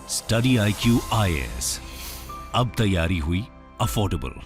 Study IQ IAS, अब तैयारी हुई अफोर्डेबल।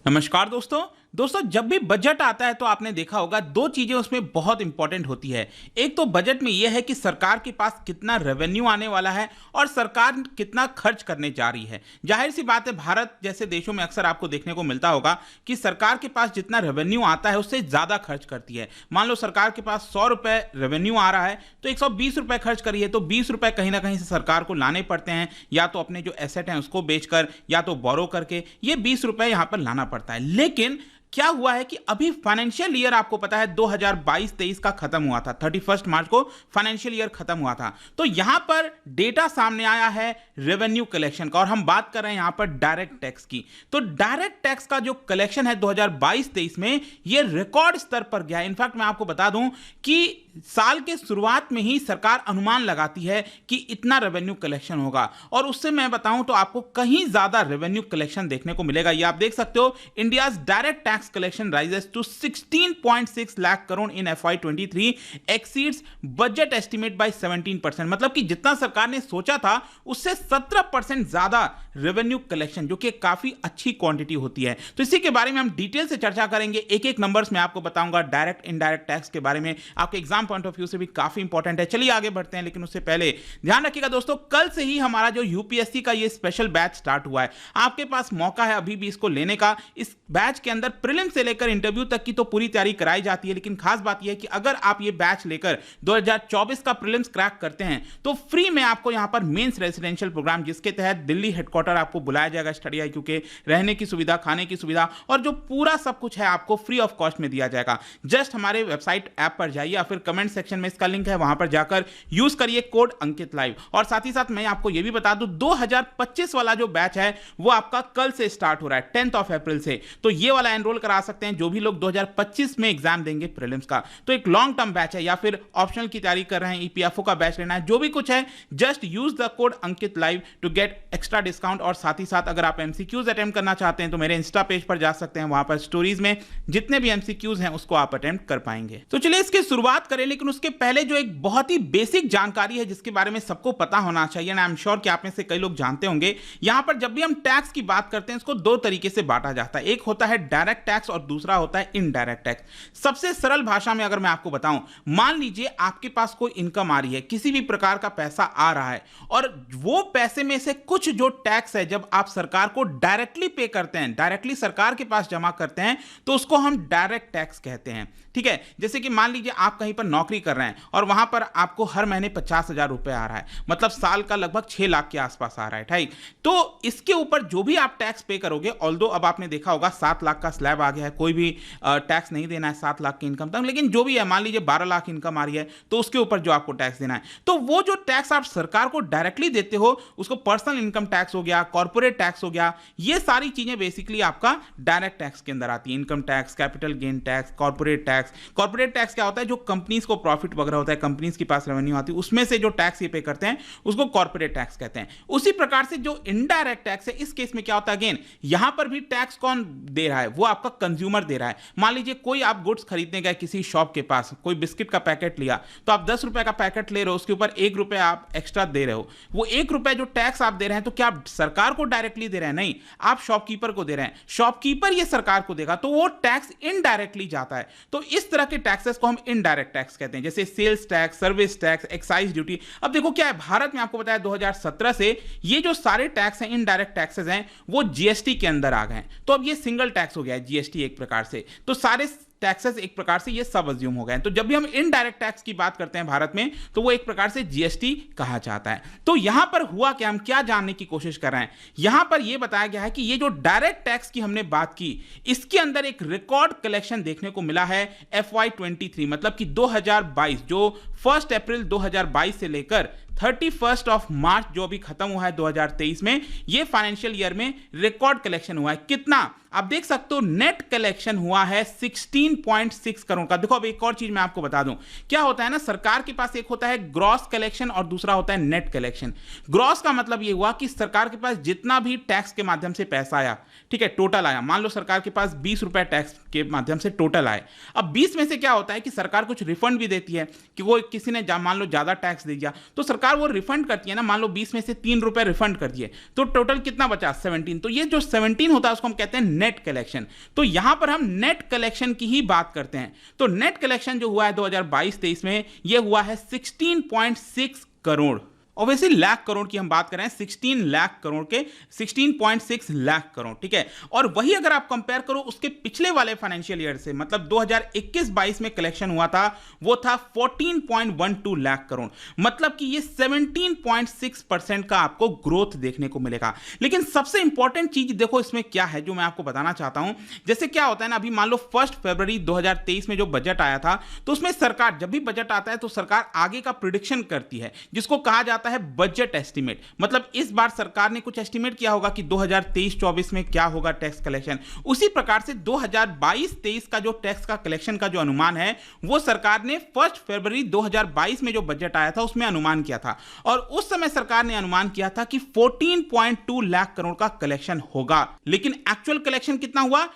नमस्कार दोस्तों जब भी बजट आता है तो आपने देखा होगा दो चीजें उसमें बहुत इंपॉर्टेंट होती है। एक तो बजट में यह है कि सरकार के पास कितना रेवेन्यू आने वाला है और सरकार कितना खर्च करने जा रही है। जाहिर सी बात है, भारत जैसे देशों में अक्सर आपको देखने को मिलता होगा कि सरकार के पास जितना रेवेन्यू आता है उससे ज्यादा खर्च करती है। मान लो सरकार के पास 100 रुपए रेवेन्यू आ रहा है तो 120 रुपए खर्च करिए, तो 20 रुपए कहीं ना कहीं से सरकार को लाने पड़ते हैं, या तो अपने जो एसेट हैं उसको बेचकर या तो बोरो करके ये 20 रुपए यहां पर लाना पड़ता है। लेकिन क्या हुआ है कि अभी फाइनेंशियल ईयर आपको पता है 2022-23 का खत्म हुआ था, 31 मार्च को फाइनेंशियल ईयर खत्म हुआ था। तो यहां पर डेटा सामने आया है रेवेन्यू कलेक्शन का, और हम बात कर रहे हैं यहां पर डायरेक्ट टैक्स की। तो डायरेक्ट टैक्स का जो कलेक्शन है 2022-23 में ये रिकॉर्ड स्तर पर गया है। इनफैक्ट मैं आपको बता दूं कि साल के शुरुआत में ही सरकार अनुमान लगाती है कि इतना रेवेन्यू कलेक्शन होगा, और उससे मैं बताऊं तो आपको कहीं ज्यादा रेवेन्यू कलेक्शन देखने को मिलेगा। ये आप देख सकते हो, India's direct tax collection rises to 16.6 lakh crore in FY23, exceeds budget estimate by 17%। मतलब कि जितना सरकार ने सोचा था उससे 17% ज्यादा रेवेन्यू कलेक्शन, जो कि काफी अच्छी क्वांटिटी होती है। तो इसी के बारे में हम डिटेल से चर्चा करेंगे, एक एक नंबर्स में आपको बताऊंगा डायरेक्ट इनडायरेक्ट टैक्स के बारे में, आपके एग्जाम पॉइंट ऑफ व्यू से भी काफी इंपॉर्टेंट है। चलिए आगे बढ़ते हैं, लेकिन उससे पहले ध्यान रखिएगा दोस्तों, कल से ही हमारा जो यूपीएससी का ये स्पेशल बैच स्टार्ट हुआ है। आपके पास मौका है अभी भी इसको लेने का। इस बैच के अंदर प्रीलिम से लेकर इंटरव्यू तक की तो पूरी तैयारी कराई जाती है, लेकिन खास बात यह है कि अगर आप ये बैच लेकर 2024 का प्रीलिम्स क्रैक करते हैं तो फ्री में आपको यहां पर मेंस रेजिडेंशियल प्रोग्राम, जिसके तहत दिल्ली हेडक्वार्टर आपको बुलाया जाएगा स्टडी IQ के, रहने की सुविधा, खाने की सुविधा और जो पूरा सब कुछ है आपको फ्री ऑफ कॉस्ट में दिया जाएगा। जस्ट हमारे वेबसाइट ऐप पर जाइए या फिर कमेंट सेक्शन में इसका लिंक है, वहां पर जाकर यूज करिए कोड अंकित लाइव। और साथ ही साथ मैं आपको यह भी बता दूं 2025 वाला जो बैच है वो आपका कल से स्टार्ट हो रहा है, 10 अप्रैल से। तो ये वाला एनरोल करा सकते हैं जो भी लोग 2025 में एग्जाम देंगे प्रीलिम्स का। तो एक लॉन्ग टर्म बैच है, या फिर ऑप्शनल की तैयारी कर रहे हैं, EPFO का बैच लेना है, जो भी कुछ है, just use the code Ankit live to get extra discount. और साथ ही साथ अगर आप MCQs अटेम्प्ट करना चाहते हैं तो मेरे इंस्टा पेज पर जा सकते हैं, वहां पर स्टोरीज में जितने भी MCQs हैं उसको आप अटेम्प्ट कर पाएंगे। तो चलिए इसकी शुरुआत करें, लेकिन उसके पहले जो एक बहुत ही बेसिक जानकारी है जिसके बारे में सबको पता होना चाहिए, ना आई एम श्योर कि आप में से कई लोग जानते होंगे। यहां पर जब भी हम टैक्स की बात करते हैं इसको दो तरीके से बांटा जाता है, एक होता है डायरेक्ट टैक्स और दूसरा होता है इनडायरेक्ट टैक्स। सबसे सरल भाषा में अगर मैं आपको बताऊं, मान लीजिए आपके पास कोई इनकम आ रही है, किसी भी प्रकार का पैसा आ रहा है, और वो पैसे में से कुछ जो टैक्स है जब आप सरकार को डायरेक्टली पे करते हैं, डायरेक्टली सरकार के पास जमा करते हैं, तो उसको हम डायरेक्ट टैक्स कहते हैं। ठीक है, जैसे कि मान लीजिए आप कहीं पर नौकरी कर रहे हैं और वहां पर आपको हर महीने 50,000 रुपए आ रहा है, मतलब साल का लगभग 6 लाख के आसपास आ रहा है। ठीक, तो इसके ऊपर जो भी आप टैक्स पे करोगे, ऑल्दो अब आपने देखा होगा 7 लाख का स्लैब आ गया है, कोई भी टैक्स नहीं देना है 7 लाख की इनकम तक, लेकिन जो भी है, मान लीजिए 12 लाख इनकम आ रही है तो उसके ऊपर जो आपको टैक्स देना है, तो वो जो टैक्स आप सरकार को डायरेक्टली देते हो उसको पर्सनल इनकम टैक्स हो गया, कॉर्पोरेट टैक्स हो गया, ये सारी चीजें बेसिकली आपका डायरेक्ट टैक्स के अंदर आती है। Income tax, capital gain tax, corporate tax. Corporate tax क्या होता है? जो कंपनीज को प्रॉफिट वगैरह होता है, कंपनीज के पास रेवेन्यू आती है, उसमें से जो टैक्स ये पे करते हैं उसको कॉर्पोरेट टैक्स कहते हैं। उसी प्रकार से जो इनडायरेक्ट टैक्स है, इस केस में क्या होता है, अगेन यहां पर भी टैक्स कौन दे रहा है? वो आपका कंज्यूमर दे रहा है। मान लीजिए कोई आप गुड्स खरीदने गए किसी शॉप के पास, कोई बिस्किट का पैकेट लिया, तो आप 10 रुपए का पैकेट ले रहे हो, उसके ऊपर 1 रुपए आप एक्स्ट्रा दे रहे हो। वो 1 रुपए जो टैक्स आप दे रहे हैं, तो क्या आप सरकार को डायरेक्टली दे रहे हैं? नहीं, आप शॉपकीपर को दे रहे हैं। शॉपकीपर ये सरकार को देगा, तो वो टैक्स इनडायरेक्टली जाता है। तो इस तरह के टैक्सेस को हम इनडायरेक्ट टैक्स कहते हैं, जैसे sales tax, service tax, excise duty. अब देखो क्या है, भारत में आपको बताया 2017 से ये जो सारे टैक्स हैं, इनडायरेक्ट टैक्सेस हैं, वो GST के अंदर आ गए हैं। तो अब ये सिंगल टैक्स हो गया है GST एक प्रकार से, तो सारे टैक्सेस एक प्रकार से ये सब अज्यूम हो गए हैं। तो जब भी हम इनडायरेक्ट टैक्स की बात करते हैं भारत में, तो वो एक प्रकार से GST कहा जाता है। तो यहां पर हुआ क्या, हम क्या जानने की कोशिश कर रहे हैं, यहां पर यह बताया गया है कि ये जो डायरेक्ट टैक्स की हमने बात की, इसके अंदर एक रिकॉर्ड कलेक्शन देखने को मिला है FY23, मतलब कि 2022, जो 1 अप्रैल 2022 से लेकर 31 मार्च जो अभी खत्म हुआ है 2023 में, ये फाइनेंशियल ईयर में रिकॉर्ड कलेक्शन हुआ है। कितना आप देख सकते हो, नेट कलेक्शन हुआ है 16.6 करोड़ का। देखो अब एक और चीज मैं आपको बता दूं, क्या होता है ना, सरकार के पास एक होता है ग्रॉस कलेक्शन और दूसरा होता है नेट कलेक्शन। ग्रॉस का मतलब ये हुआ कि सरकार के पास जितना भी टैक्स के माध्यम से पैसा आया, ठीक है, टोटल आया, मान लो सरकार के पास 20 रुपए टैक्स के माध्यम से टोटल आए। अब 20 में से क्या होता है कि सरकार कुछ रिफंड भी देती है कि वो किसी ने मान लो ज्यादा टैक्स दे दिया, तो सरकार सरकार वो रिफंड करती है ना, मान लो 20 में से 3 रुपए रिफंड कर दिए, तो टोटल कितना बचा? 17। तो ये जो 17 होता है उसको हम कहते हैं नेट कलेक्शन। तो यहां पर हम नेट कलेक्शन की ही बात करते हैं। तो नेट कलेक्शन जो हुआ है 2022-23 में, ये हुआ है 16.6 करोड़। ऑब्वियसली लाख करोड़ की हम बात कर रहे हैं, 16 लाख करोड़ के 16.6 लाख करोड़, ठीक है। और वही अगर आप कंपेयर करो उसके पिछले वाले फाइनेंशियल ईयर से, मतलब 2021-22 में कलेक्शन हुआ था, वो था 14.12 लाख करोड़। मतलब कि ये 17.6% का आपको ग्रोथ देखने को मिलेगा। लेकिन सबसे इंपॉर्टेंट चीज देखो इसमें क्या है जो मैं आपको बताना चाहता हूं। जैसे क्या होता है ना, अभी मान लो 1 फरवरी 2023 में जो बजट आया था, तो उसमें सरकार, जब भी बजट आता है तो सरकार आगे का प्रिडिक्शन करती है, जिसको कहा जाता है बजट एस्टीमेट। मतलब इस बार सरकार ने कुछ एस्टीमेट किया होगा कि 2023-24 में क्या होगा टैक्स कलेक्शन। उसी प्रकार से 2022-23 का जो टैक्स का कलेक्शन का जो अनुमान है, वो सरकार ने 1 फरवरी 2022 में जो बजट आया था उसमें अनुमान किया था। और उस समय सरकार ने अनुमान किया था कि 14.2 लाख करोड़ का कलेक्शन होगा। लेकिन एक्चुअल कलेक्शन कितना हुआ?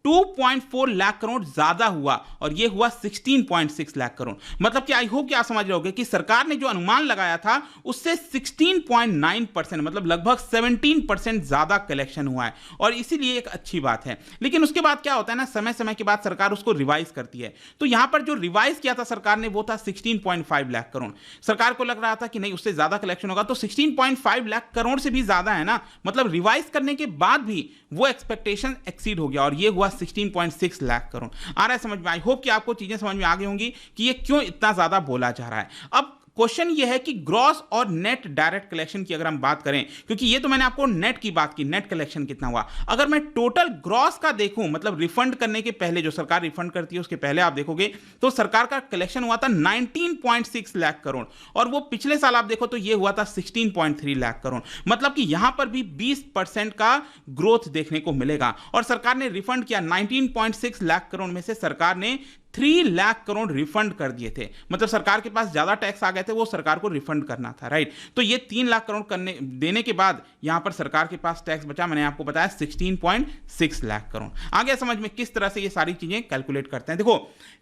2.4 लाख करोड़ ज्यादा हुआ, और ये हुआ 16.6 लाख करोड़। मतलब कि आई होप कि आप समझ रहे होगे कि सरकार ने जो अनुमान लगाया था उससे 16.9%, मतलब लगभग 17% ज्यादा कलेक्शन हुआ है, और इसीलिए एक अच्छी बात है। लेकिन उसके बाद क्या होता है ना, समय समय के बाद सरकार उसको रिवाइज करती है। तो यहां पर जो रिवाइज किया था सरकार ने, वो था 16.5 लाख करोड़। सरकार को लग रहा था कि नहीं, उससे ज्यादा कलेक्शन होगा, तो 16.5 लाख करोड़ से भी ज्यादा है ना, मतलब रिवाइज करने के बाद भी वो एक्सपेक्टेशन एक्सीड हो गया, और ये हुआ 16.6 लाख करोड़। आ रहा है समझ में? आई होप कि आपको चीजें समझ में आ गई होंगी कि ये क्यों इतना ज्यादा बोला जा रहा है। अब क्वेश्चन ये है कि ग्रॉस और नेट डायरेक्ट कलेक्शन की अगर हम बात करें, क्योंकि ये तो मैंने आपको नेट की बात की, नेट कलेक्शन कितना हुआ। अगर मैं टोटल ग्रॉस का देखूं, मतलब रिफंड करने के पहले, जो सरकार रिफंड करती है उसके पहले आप देखोगे तो सरकार का कलेक्शन हुआ था 19.6 लाख करोड़, और वो पिछले साल आप देखो तो ये हुआ था 16.3 लाख करोड़। मतलब कि यहां पर भी 20% का ग्रोथ देखने को मिलेगा। और सरकार ने रिफंड किया 19.6 लाख करोड़ में से सरकार ने 3 लाख करोड़ रिफंड कर दिए थे। मतलब सरकार के पास ज्यादा टैक्स आ गए थे, वो सरकार को रिफंड करना था, राइट। तो ये 3 लाख करोड़ करने देने के बाद यहां पर सरकार के पास टैक्स बचा, मैंने आपको बताया 16.6 लाख करोड़। आगे समझ में किस तरह से ये सारी चीजें कैलकुलेट करते हैं। देखो,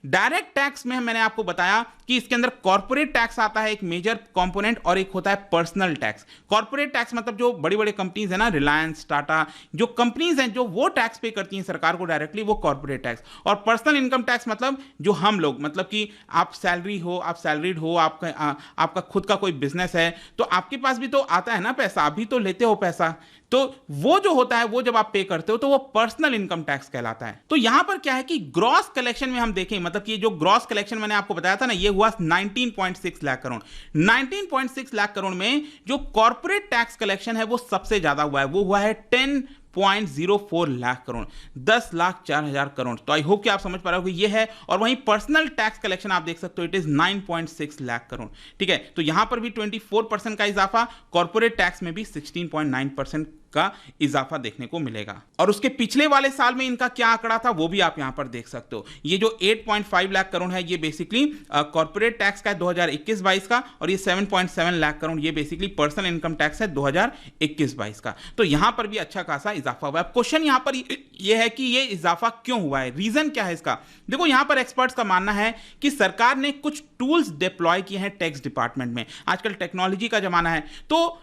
डायरेक्ट टैक्स में मैंने आपको बताया कि इसके अंदर कॉर्पोरेट टैक्स आता है एक मेजर कंपोनेंट, और एक होता है पर्सनल टैक्स। कॉर्पोरेट टैक्स मतलब जो बड़ी बड़ी कंपनीज है ना, रिलायंस, टाटा, जो कंपनीज हैं जो वो टैक्स पे करती हैं सरकार को डायरेक्टली, वो कॉर्पोरेट टैक्स। और पर्सनल इनकम टैक्स मतलब जो हम लोग, मतलब कि आप सैलरी हो, आप सैलरीड हो, आपका खुद का कोई बिजनेस है, तो आपके पास भी तो आता है ना पैसा, आप भी तो लेते हो पैसा, तो वो जो होता है, वो जब आप पे करते हो तो वो पर्सनल इनकम टैक्स कहलाता है। तो यहां पर क्या है कि ग्रॉस कलेक्शन में हम देखें, मतलब कि जो ग्रॉस कलेक्शन मैंने आपको बताया था ना, ये हुआ 19.6 लाख करोड़। 19.6 लाख करोड़ में जो कॉर्पोरेट टैक्स कलेक्शन है वो सबसे ज्यादा हुआ है, वो हुआ है 10.04 लाख करोड़, 10,04,000 करोड़। तो आई होप कि आप समझ पा रहे हो कि ये है। और वहीं पर्सनल टैक्स कलेक्शन आप देख सकते हो, इट इज 9.6 लाख करोड़, ठीक है। तो यहां पर भी 24% का इजाफा, कॉर्पोरेट टैक्स में भी 16.9% का इजाफा देखने को मिलेगा। और उसके पिछले वाले साल में इनका क्या आंकड़ा था वो भी आप यहां पर देख सकते हो। ये जो 8.5 लाख करोड़ है, ये बेसिकली कॉर्पोरेट टैक्स का है 2021-22 का, और ये 7.7 लाख करोड़ ये बेसिकली पर्सनल इनकम टैक्स है 2021-22 का। तो यहां पर भी अच्छा खासा इजाफा हुआ है। क्वेश्चन यहां पर ये है कि ये इजाफा क्यों हुआ है, रीजन क्या है इसका। देखो, यहां पर एक्सपर्ट्स का मानना है कि सरकार ने कुछ टूल्स डिप्लॉय किए हैं टैक्स डिपार्टमेंट में। आजकल टेक्नोलॉजी का जमाना है, तो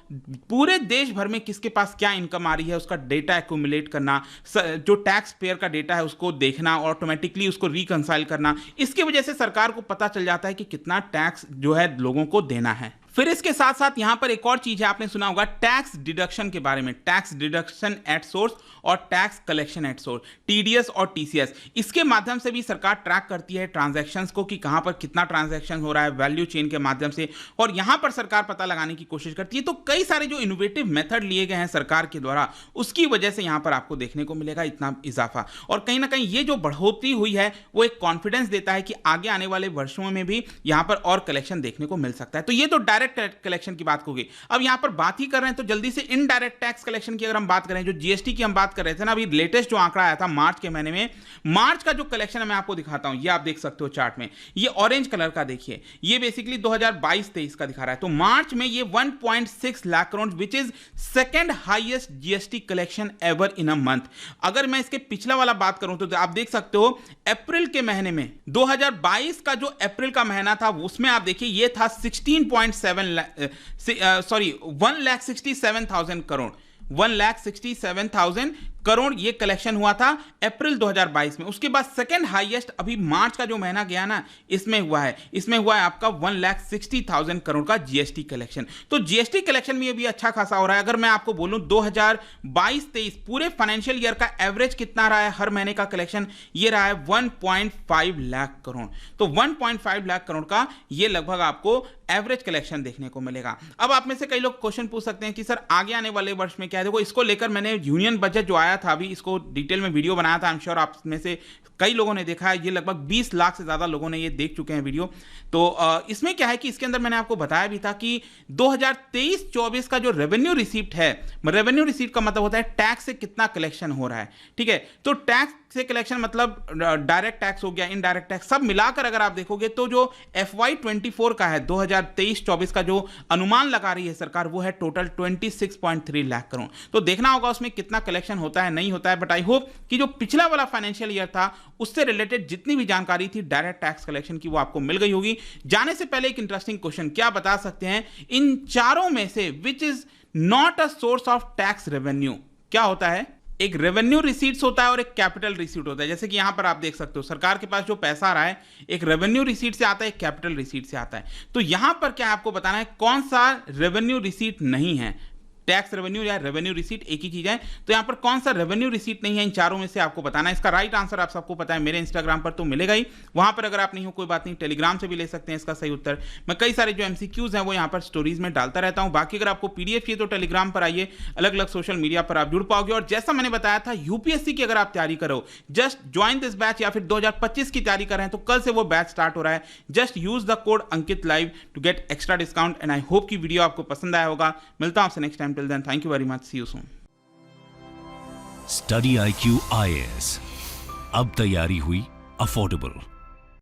पूरे देश भर में किसके पास क्या इनकम आ रही है उसका डेटा एक्यूमुलेट करना, जो टैक्स पेयर का डेटा है उसको देखना, ऑटोमेटिकली उसको रिकंसाइल करना, इसकी वजह से सरकार को पता चल जाता है कि कितना टैक्स जो है लोगों को देना है। फिर इसके साथ साथ यहां पर एक और चीज है, आपने सुना होगा टैक्स डिडक्शन के बारे में, टैक्स डिडक्शन एट सोर्स और tax collection at source, TDS और टीसीएस। इसके माध्यम से भी सरकार ट्रैक करती है ट्रांजैक्शंस को कि कहां पर कितना ट्रांजैक्शन हो रहा है, वैल्यू चेन के माध्यम से, और यहां पर सरकार पता लगाने की कोशिश करती है। तो कई सारे जो इनोवेटिव मेथड लिए गए हैं सरकार के द्वारा, उसकी वजह से यहां पर आपको देखने को मिलेगा इतना इजाफा। और कहीं ना कहीं ये जो बढ़ोतरी हुई है वो एक कॉन्फिडेंस देता है कि आगे आने वाले वर्षों में भी यहां पर और कलेक्शन देखने को मिल सकता है। तो ये तो डायरेक्ट कलेक्शन की बात होगी। अब यहां पर बात ही कर रहे हैं तो जल्दी से इनडायरेक्ट टैक्स कलेक्शन की अगर हम बात करें, जो जीएसटी की हम बात कर रहे थे ना, अभी लेटेस्ट जो आंकड़ा आया था मार्च के महीने में, मार्च का जो कलेक्शन है मैं आपको दिखाता हूं, ये आप देख सकते हो चार्ट में, ये ऑरेंज कलर का देखिए, ये बेसिकली 2022-23 का दिखा रहा है। तो मार्च में ये 1.6 lakh crore, which is second highest GST collection ever in a month. अगर मैं इसके पिछला वाला बात करूं तो आप देख सकते हो अप्रैल के महीने में, 2022 का जो अप्रैल का महीना था उसमें आप देखिए ये था 16.7 1,67,000 करोड़, 1,67,000 करोड़ ये कलेक्शन हुआ था अप्रैल 2022 में। उसके बाद सेकंड हाईएस्ट अभी मार्च का जो महीना गया ना, इसमें हुआ है आपका 1,60,000 करोड़ का जीएसटी कलेक्शन। तो जीएसटी कलेक्शन भी अभी अच्छा खासा हो रहा है। अगर मैं आपको बोलूं 2022-23 पूरे फाइनेंशियल ईयर का एवरेज कितना रहा है हर महीने का कलेक्शन, ये रहा है 1.5 लाख करोड़। तो 1.5 लाख करोड़ का ये लगभग आपको एवरेज कलेक्शन देखने को मिलेगा। अब आप में से कई लोग क्वेश्चन पूछ सकते हैं कि सर आगे आने वाले वर्ष में क्या है। देखो, इसको लेकर मैंने यूनियन बजट जो आया था, अभी इसको डिटेल में वीडियो बनाया था। आई एम श्योर आप में से कई लोगों ने देखा है, ये लगभग 20 लाख से ज्यादा लोगों ने ये देख चुके हैं वीडियो। तो इसमें क्या है कि इसके अंदर मैंने आपको बताया भी था कि 2023-24 का जो रेवेन्यू रिसीप्ट है, रेवेन्यू रिसीप्ट का मतलब होता है टैक्स से कितना कलेक्शन हो रहा है, ठीक है। तो टैक्स से कलेक्शन मतलब डायरेक्ट टैक्स हो गया, इनडायरेक्ट टैक्स, सब मिलाकर अगर आप देखोगे तो जो FY24 का है, 2023-24 का जो अनुमान लगा रही है सरकार, वो है टोटल 26.3 लाख करोड़। तो देखना होगा उसमें कितना कलेक्शन होता है, नहीं होता है। बट आई होप कि जो पिछला वाला फाइनेंशियल ईयर था उससे रिलेटेड जितनी भी जानकारी थी डायरेक्ट टैक्स कलेक्शन की, वो आपको मिल गई होगी। जाने से पहले एक इंटरेस्टिंग क्वेश्चन, क्या बता सकते हैं इन चारों में से which is not a source of tax revenue? क्या होता है? एक रेवेन्यू रिसीट्स होता है और एक कैपिटल रिसीट होता है। जैसे कि यहां पर आप देख सकते हो सरकार के पास जो पैसा आ रहा है, एक रेवेन्यू रिसीट से आता है, एक कैपिटल रिसीट से आता है। तो यहां पर क्या आपको बताना है कौन सा रेवेन्यू रिसीट नहीं है। टैक्स रेवेन्यू या रेवेन्यू रिसीट एक ही चीज है। तो यहां पर कौन सा रेवेन्यू रिसीट नहीं है, इन चारों में से आपको बताना है। इसका राइट आंसर आप सबको पता है, मेरे इंस्टाग्राम पर तो मिलेगा ही। वहां पर अगर आप नहीं हो कोई बात नहीं, टेलीग्राम से भी ले सकते हैं इसका सही उत्तर। मैं कई सारे जो एमसीक्यूज हैं वो यहां पर स्टोरीज में डालता रहता हूं। बाकी अगर आपको पीडीएफ चाहिए तो टेलीग्राम पर आइए, अलग अलग सोशल मीडिया पर आप जुड़ पाओगे। और जैसा मैंने बताया था, यूपीएससी की अगर आप तैयारी करो, जस्ट ज्वाइन दिस बैच, या फिर 2025 की तैयारी कर रहे हैं तो कल से वो बैच स्टार्ट हो रहा है। Just use the code Ankit live to get extra discount. And I hope की वीडियो आपको पसंद आया होगा। मिलता हूं आपसे next time. Till then, thank you very much. See you soon. Study IQ IAS, अब तैयारी हुई अफोर्डेबल।